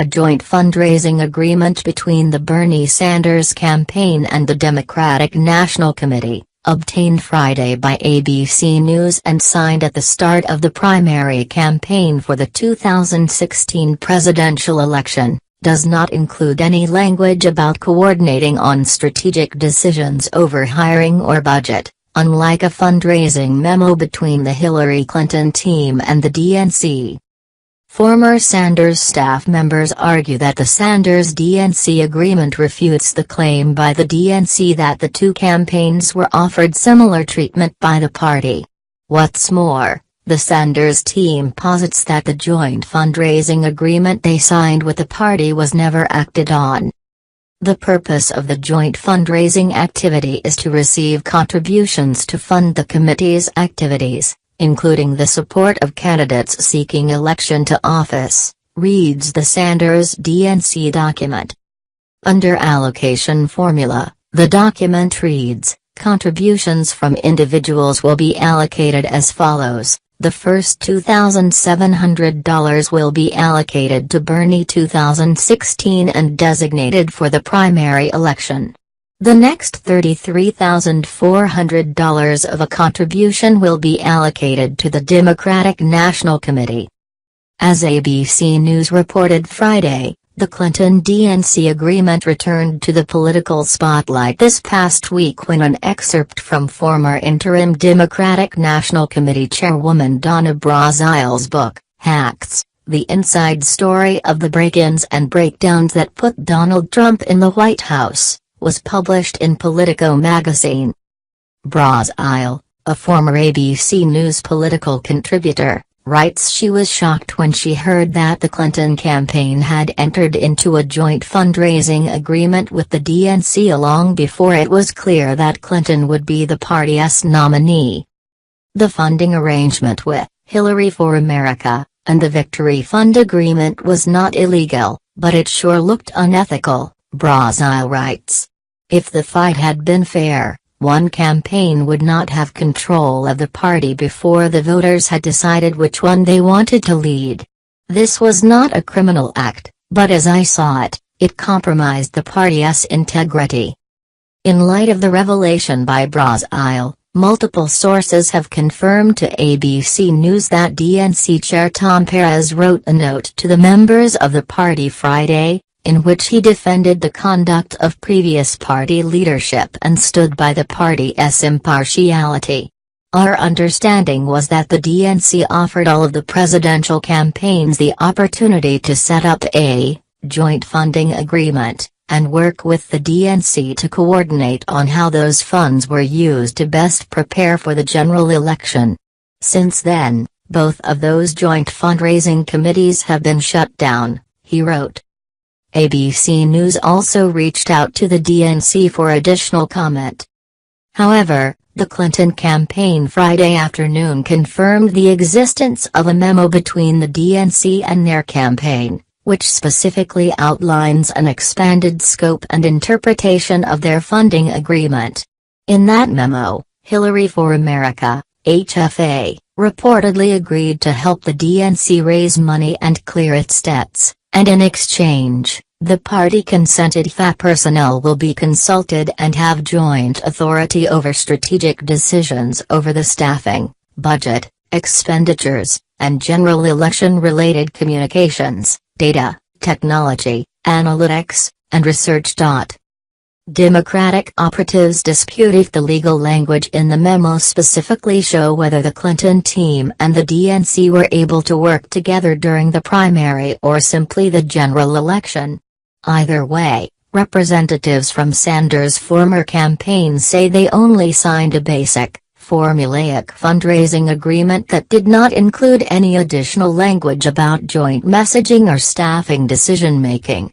A joint fundraising agreement between the Bernie Sanders campaign and the Democratic National Committee, obtained Friday by ABC News and signed at the start of the primary campaign for the 2016 presidential election, does not include any language about coordinating on strategic decisions over hiring or budget, unlike a fundraising memo between the Hillary Clinton team and the DNC. Former Sanders staff members argue that the Sanders-DNC agreement refutes the claim by the DNC that the two campaigns were offered similar treatment by the party. What's more, the Sanders team posits that the joint fundraising agreement they signed with the party was never acted on. The purpose of the joint fundraising activity is to receive contributions to fund the committee's activities, including the support of candidates seeking election to office, reads the Sanders-DNC document. Under allocation formula, the document reads, contributions from individuals will be allocated as follows. The first $2,700 will be allocated to Bernie 2016 and designated for the primary election. The next $33,400 of a contribution will be allocated to the Democratic National Committee. As ABC News reported Friday, the Clinton-DNC agreement returned to the political spotlight this past week when an excerpt from former interim Democratic National Committee Chairwoman Donna Brazile's book, Hacks, The Inside Story of the Break-ins and Breakdowns That Put Donald Trump in the White House, was published in Politico magazine. Brazile, a former ABC News political contributor, writes she was shocked when she heard that the Clinton campaign had entered into a joint fundraising agreement with the DNC long before it was clear that Clinton would be the party's nominee. The funding arrangement with Hillary for America and the Victory Fund agreement was not illegal, but it sure looked unethical, Brazile writes. If the fight had been fair, one campaign would not have control of the party before the voters had decided which one they wanted to lead. This was not a criminal act, but as I saw it, it compromised the party's integrity. In light of the revelation by Brazile, multiple sources have confirmed to ABC News that DNC Chair Tom Perez wrote a note to the members of the party Friday, in which he defended the conduct of previous party leadership and stood by the party's impartiality. Our understanding was that the DNC offered all of the presidential campaigns the opportunity to set up a joint funding agreement, and work with the DNC to coordinate on how those funds were used to best prepare for the general election. Since then, both of those joint fundraising committees have been shut down, he wrote. ABC News also reached out to the DNC for additional comment. However, the Clinton campaign Friday afternoon confirmed the existence of a memo between the DNC and their campaign, which specifically outlines an expanded scope and interpretation of their funding agreement. In that memo, Hillary for America, HFA, reportedly agreed to help the DNC raise money and clear its debts, and in exchange, the party consented FA personnel will be consulted and have joint authority over strategic decisions over the staffing, budget, expenditures, and general election-related communications, data, technology, analytics, and research. Democratic operatives dispute if the legal language in the memo specifically show whether the Clinton team and the DNC were able to work together during the primary or simply the general election. Either way, representatives from Sanders' former campaign say they only signed a basic, formulaic fundraising agreement that did not include any additional language about joint messaging or staffing decision-making.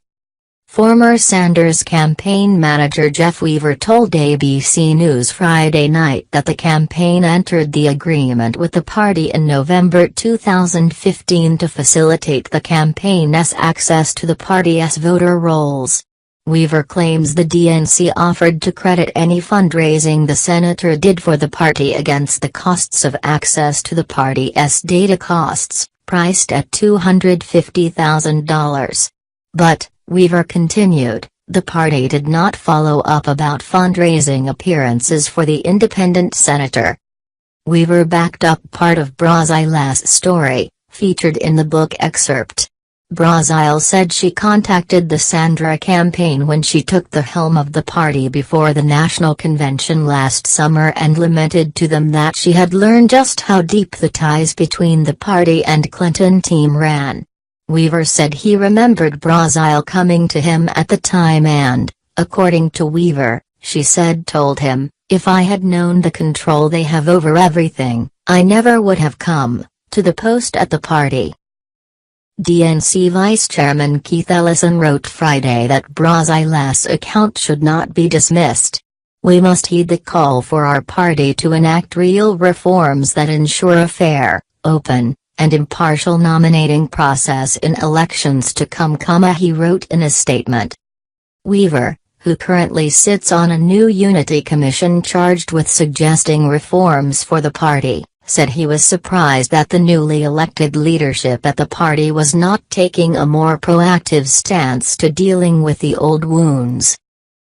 Former Sanders campaign manager Jeff Weaver told ABC News Friday night that the campaign entered the agreement with the party in November 2015 to facilitate the campaign's access to the party's voter rolls. Weaver claims the DNC offered to credit any fundraising the senator did for the party against the costs of access to the party's data costs, priced at $250,000. But, Weaver continued, the party did not follow up about fundraising appearances for the independent senator. Weaver backed up part of Brazile's story, featured in the book excerpt. Brazile said she contacted the Sandra campaign when she took the helm of the party before the national convention last summer and lamented to them that she had learned just how deep the ties between the party and Clinton team ran. Weaver said he remembered Brazile coming to him at the time and, according to Weaver, she said told him, "If I had known the control they have over everything, I never would have come to the post at the party." DNC Vice Chairman Keith Ellison wrote Friday that Brazile's account should not be dismissed. "We must heed the call for our party to enact real reforms that ensure a fair, open, and impartial nominating process in elections to come," he wrote in a statement. Weaver, who currently sits on a new unity commission charged with suggesting reforms for the party, said he was surprised that the newly elected leadership at the party was not taking a more proactive stance to dealing with the old wounds.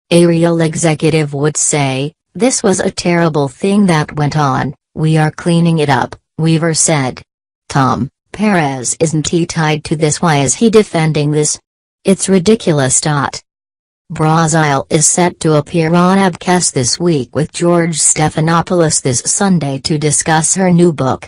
"A real executive would say, 'This was a terrible thing that went on, we are cleaning it up,'" Weaver said. "Tom Perez isn't he tied to this? Why is he defending this? It's ridiculous." Brazile is set to appear on Abcast this week with George Stephanopoulos this Sunday to discuss her new book.